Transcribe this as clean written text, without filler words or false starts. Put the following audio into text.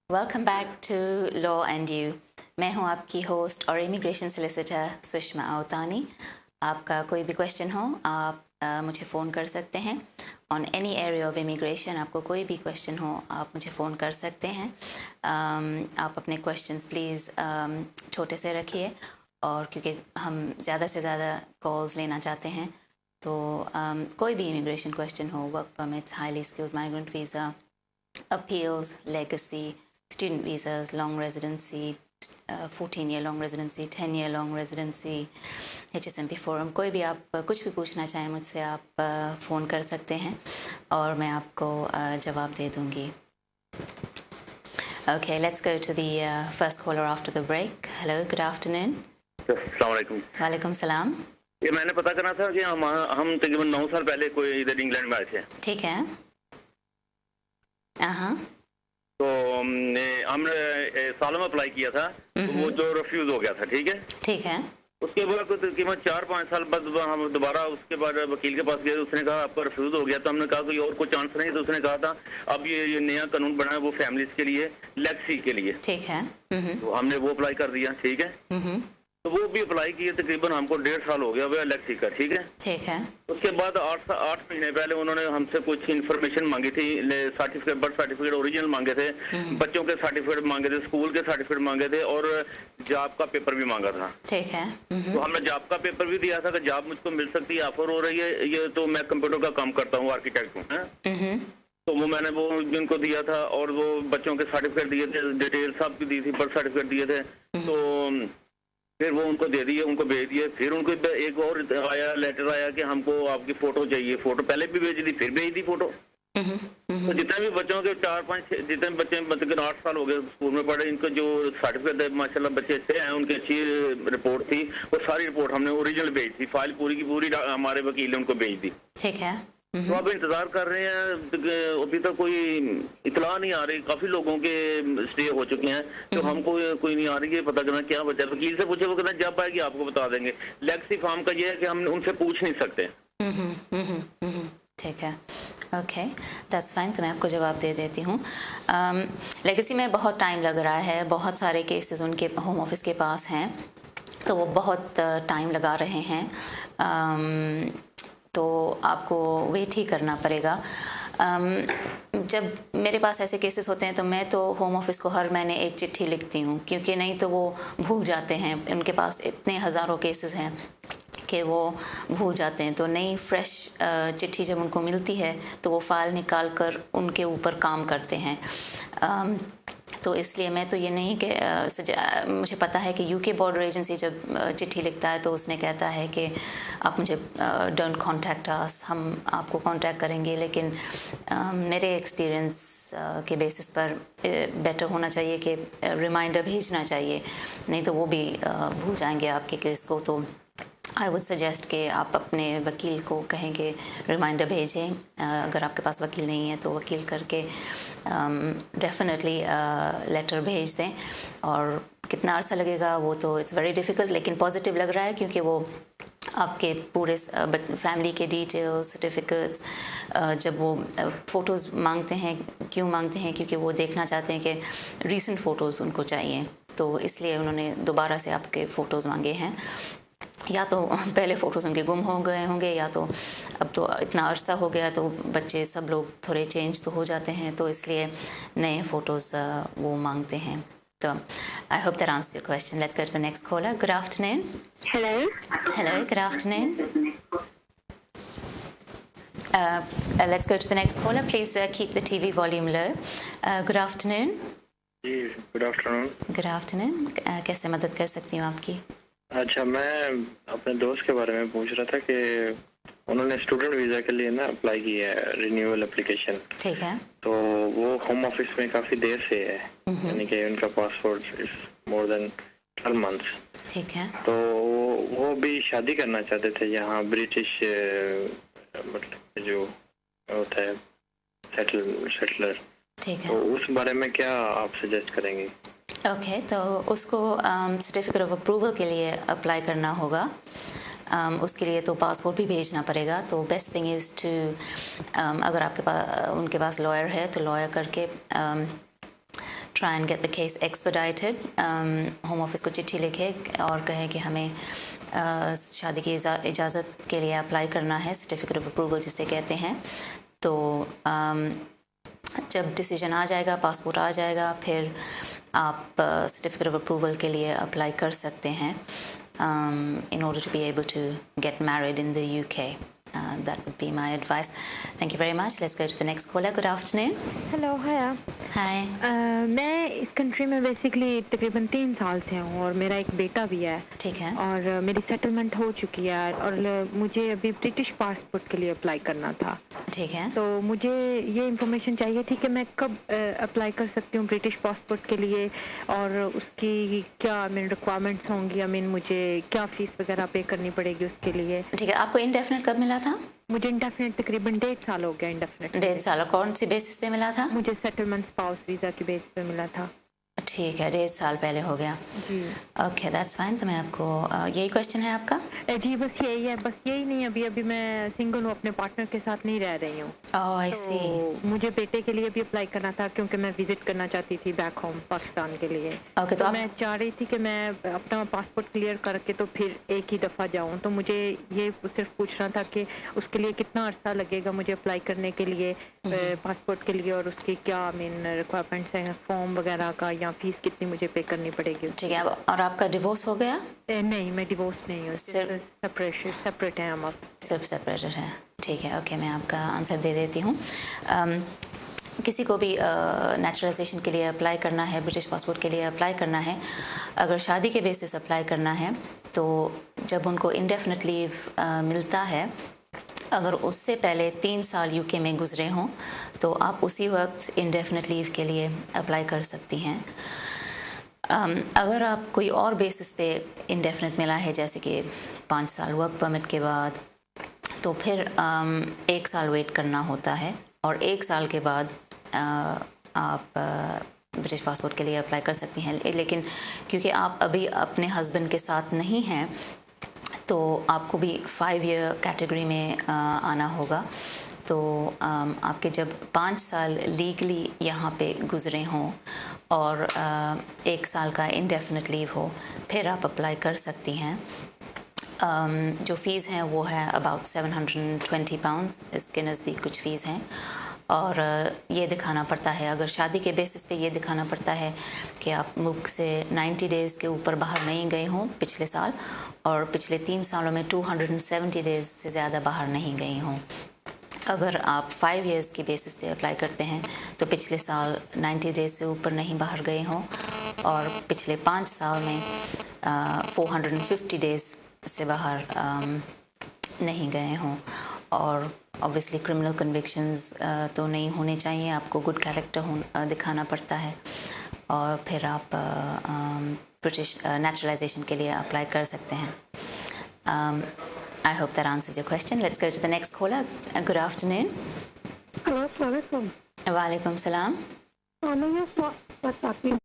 Welcome back to law and you. मैं हूं आपकी होस्ट और इमिग्रेशन सॉलिसिटर सुषमा अवतानी। आपका कोई भी क्वेश्चन हो आप मुझे फ़ोन कर सकते हैं on any area of immigration. आपको कोई भी क्वेश्चन हो आप मुझे फ़ोन कर सकते हैं। आप अपने क्वेश्चंस प्लीज़ छोटे से रखिए, और क्योंकि हम ज़्यादा से ज़्यादा कॉल्स लेना चाहते हैं तो कोई भी इमिग्रेशन क्वेश्चन हो, work permits, highly skilled migrant visa, appeals, legacy, student visas, long residency, 14-year long residency, 10-year long residency, HSMP forum, कोई भी आप कुछ भी पूछना चाहें मुझसे आप फ़ोन कर सकते हैं और मैं आपको जवाब दे दूँगी। Okay, let's go to the first caller after the break. Hello, good afternoon. अस्सलाम वालेकुम। वालेकुम सलाम। ये मैंने पता करना था कि हम तकरीबन 9 साल पहले कोई इधर इंग्लैंड में आए थे। ठीक है। तो हमने सालों में अप्लाई किया था, तो वो जो रिफ्यूज हो गया था। ठीक है, ठीक है। उसके बाद तकरीबन 4-5 साल बाद हम दोबारा उसके बाद वकील के पास गए। उसने कहा आपका रिफ्यूज हो गया। तो हमने कहा कोई और कोई चांस नहीं। तो उसने कहा था अब ये नया कानून बना है वो फैमिलीज के लिए, लेक्सी के लिए। ठीक है। तो हमने वो अप्लाई कर दिया। ठीक है, तो वो भी अप्लाई किए। तकरीबन हमको 1.5 साल हो गया वो लेक्सी का। ठीक है, ठीक है। उसके बाद 8 महीने पहले उन्होंने हमसे कुछ इन्फॉर्मेशन मांगी थी। सर्टिफिकेट, बर्थ सर्टिफिकेट ओरिजिनल मांगे थे, बच्चों के सर्टिफिकेट मांगे थे, स्कूल के सर्टिफिकेट मांगे थे, और जॉब का पेपर भी मांगा था। ठीक है। तो हमने जॉब का पेपर भी दिया था कि जॉब मुझको मिल सकती है, ऑफर हो रही है। ये तो मैं कंप्यूटर का काम करता हूँ, आर्किटेक्ट हूँ। तो वो मैंने वो जिनको दिया था, और वो बच्चों के सर्टिफिकेट दिए थे, डिटेल सब की दी थी, बर्थ सर्टिफिकेट दिए थे। तो फिर वो उनको दे दिए, उनको भेज दिए। फिर उनको एक और आया, लेटर आया कि हमको आपकी फोटो चाहिए। फोटो पहले भी भेज दी, फिर भेज दी फोटो। तो जितने भी बच्चों के 4-5 जितने बच्चे मतलब 8 साल हो गए स्कूल में पढ़े, इनको जो सर्टिफिकेट है माशाल्लाह बच्चे अच्छे हैं, उनकी अच्छी रिपोर्ट थी। वो सारी रिपोर्ट हमने ओरिजिनल भेज दी, फाइल पूरी की पूरी हमारे वकील ने उनको भेज दी। ठीक है। तो अब इंतजार कर रहे हैं, अभी तक कोई इतला नहीं आ रही। काफी लोगों के स्टे हो चुके हैं, तो हमको कोई नहीं आ रही है। पता करना क्या वजह है। वकील से पूछे, वो कहते हैं जब आएगी आपको बता देंगे। लेक्सी फार्म का ये है कि हम उनसे पूछ नहीं सकते। ठीक है, ओके, दैट्स फाइन। तो मैं आपको जवाब दे देती हूँ। लेगेसी में बहुत टाइम लग रहा है, बहुत सारे केसेस उनके होम ऑफिस के पास हैं, तो वो बहुत टाइम लगा रहे हैं। तो आपको वेट ही करना पड़ेगा। जब मेरे पास ऐसे केसेस होते हैं तो मैं तो होम ऑफिस को हर महीने एक चिट्ठी लिखती हूँ, क्योंकि नहीं तो वो भूल जाते हैं। उनके पास इतने हज़ारों केसेस हैं कि वो भूल जाते हैं। तो नई फ्रेश चिट्ठी जब उनको मिलती है तो वो फाइल निकाल कर उनके ऊपर काम करते हैं। तो इसलिए मैं तो ये नहीं कि मुझे पता है कि यूके बॉर्डर एजेंसी जब चिट्ठी लिखता है तो उसमें कहता है कि आप मुझे डोंट कॉन्टैक्ट अस, हम आपको कॉन्टैक्ट करेंगे। लेकिन मेरे एक्सपीरियंस के बेसिस पर बेटर होना चाहिए कि रिमाइंडर भेजना चाहिए, नहीं तो वो भी भूल जाएंगे आपके केस को। तो आई वुड सजेस्ट कि आप अपने वकील को कहेंगे रिमाइंडर भेजें। अगर आपके पास वकील नहीं है तो वकील करके डेफिनेटली लेटर भेज दें। और कितना अर्सा लगेगा वो तो इट्स वेरी डिफ़िकल्ट, लेकिन पॉजिटिव लग रहा है क्योंकि वो आपके पूरे फैमिली के डिटेल्स, सर्टिफिकेट्स, जब वो फ़ोटोज़ मांगते हैं, क्यों मांगते हैं? क्योंकि वो देखना चाहते हैं कि रीसेंट फ़ोटोज़ उनको चाहिए, तो इसलिए उन्होंने दोबारा से आपके फ़ोटोज़ मांगे हैं। या तो पहले फ़ोटोज़ उनके गुम हो गए होंगे, या तो अब तो इतना अरसा हो गया तो बच्चे सब लोग थोड़े चेंज तो हो जाते हैं, तो इसलिए नए फ़ोटोज़ वो मांगते हैं। तो I hope that answers your question. Let's go to the next caller. Good afternoon. Hello. Hello, good afternoon. Let's go to the next caller. Please keep the TV volume low. Good afternoon. Ji, good afternoon. Good afternoon. कैसे मदद कर सकती हूँ आपकी? अच्छा, मैं अपने दोस्त के बारे में पूछ रहा था कि उन्होंने स्टूडेंट वीज़ा के लिए ना अप्लाई किया है, रिन्यूअल एप्लीकेशन। ठीक है। तो वो होम ऑफिस में काफ़ी देर से है, यानी कि उनका passport is more than 12 months. ठीक है। तो वो भी शादी करना चाहते थे यहाँ, ब्रिटिश मतलब जो होता है सेटलर। ठीक है। तो उस बारे में क्या आप सजेस्ट करेंगे? ओके, तो उसको सर्टिफिकेट ऑफ अप्रूवल के लिए अप्लाई करना होगा। उसके लिए तो पासपोर्ट भी भेजना पड़ेगा। तो बेस्ट थिंग इज़ टू, अगर आपके पास उनके पास लॉयर है तो लॉयर करके try and get the case expedited. Home office को चिट्ठी लिखे और कहे कि हमें शादी की इजाज़त के लिए अप्लाई करना है, सर्टिफिकेट ऑफ अप्रूवल जिसे कहते हैं. तो जब डिसीजन आ जाएगा, पासपोर्ट आ जाएगा, फिर आप सर्टिफिकेट ऑफ अप्रूवल के लिए अप्लाई कर सकते हैं in order to be able to get married in the UK. That would be my advice. Thank you very much. Let's go to the next caller. Good afternoon. Hello, hi. Hi. मैं इस country में basically तकरीबन 3 साल से हूँ और मेरा एक बेटा भी है. ठीक है. और मेरी सेटलमेंट हो चुकी है और मुझे अभी ब्रिटिश पासपोर्ट के लिए अप्लाई करना था. ठीक है. तो मुझे ये इन्फॉर्मेशन चाहिए थी कि मैं कब अप्लाई कर सकती हूँ ब्रिटिश पासपोर्ट के लिए और उसकी क्या रिक्वायरमेंट्स होंगी. मुझे क्या फीस वगैरह पे करनी पड़ेगी उसके लिए. ठीक है. आपको इंडेफिनेट कब मिला था? मुझे इंडेफिनेट तकरीबन 1.5 साल हो गया. इंडेफिनेट 1.5 साल. कौन सी बेसिस पे मिला था? मुझे सेटलमेंट स्पाउस वीज़ा की बेसिस पे मिला था. ठीक है. 1.5 साल पहले हो गया. जी. Okay, that's fine. तो मैं आपको यही क्वेश्चन है आपका? जी, बस यही है. बस यही नहीं, अभी मैं सिंगल हूँ, अपने पार्टनर के साथ नहीं रह रही हूँ. ओह, आई सी. तो मुझे बेटे के लिए भी अप्लाई करना था क्योंकि मैं विजिट करना चाहती थी बैक होम पाकिस्तान के लिए. ओके. तो मैं चाह रही थी कि मैं अपना पासपोर्ट क्लियर करके तो फिर एक ही दफ़ा जाऊँ. तो मुझे ये सिर्फ पूछना था कि उसके लिए कितना अर्सा लगेगा मुझे अप्लाई करने के लिए पासपोर्ट के लिए और उसकी क्या रिक्वायरमेंट्स हैं फॉर्म वगैरह का, या फीस कितनी मुझे पे करनी पड़ेगी. ठीक है. और आपका डिवोर्स हो गया? नहीं, मैं डिवोर्स नहीं हूँ. सेपरेट हैं हम. आप सिर्फ सेपरेटेड है. ठीक है. ओके, मैं आपका आंसर दे देती हूँ. किसी को भी नेचुरलाइजेशन के लिए अप्लाई करना है, ब्रिटिश पासपोर्ट के लिए अप्लाई करना है, अगर शादी के बेसिस अप्लाई करना है तो जब उनको इंडेफिनिट लीव मिलता है, अगर उससे पहले 3 साल यूके में गुजरे हों तो आप उसी वक्त इंडेफिनिट लीव के लिए अप्लाई कर सकती हैं. अगर आप कोई और बेसिस पे इंडेफिनिट मिला है, जैसे कि 5 साल वर्क परमिट के बाद, तो फिर 1 साल वेट करना होता है और 1 साल के बाद आप ब्रिटिश पासपोर्ट के लिए अप्लाई कर सकती हैं. लेकिन क्योंकि आप अभी अपने हस्बैंड के साथ नहीं हैं तो आपको भी 5 ईयर कैटेगरी में आना होगा. तो आपके जब 5 साल लीगली यहाँ पे गुजरे हों और 1 साल का इंडेफिनिट लीव हो, फिर आप अप्लाई कर सकती हैं. जो फ़ीस हैं वो है अबाउट £720. इसके नज़दीक कुछ फ़ीस हैं और ये दिखाना पड़ता है, अगर शादी के बेसिस पे ये दिखाना पड़ता है कि आप मुल्क से 90 डेज़ के ऊपर बाहर नहीं गए हों पिछले साल और पिछले 3 सालों में 270 डेज़ से ज़्यादा बाहर नहीं गई हों. अगर आप 5 इयर्स की बेसिस पे अप्लाई करते हैं तो पिछले साल 90 डेज़ से ऊपर नहीं बाहर गए हों और पिछले 5 साल में 450 डेज़ से बाहर नहीं गए हों और ऑब्वियसली क्रिमिनल कन्विक्शंस तो नहीं होने चाहिए. आपको गुड कैरेक्टर दिखाना पड़ता है और फिर आप ब्रिटिश नेचुरलाइजेशन के लिए अप्लाई कर सकते हैं. I hope that answers your question. Let's go to the next caller. Good afternoon. Hello, assalamualaikum. Walaikum salam. मैं ये बताती हूँ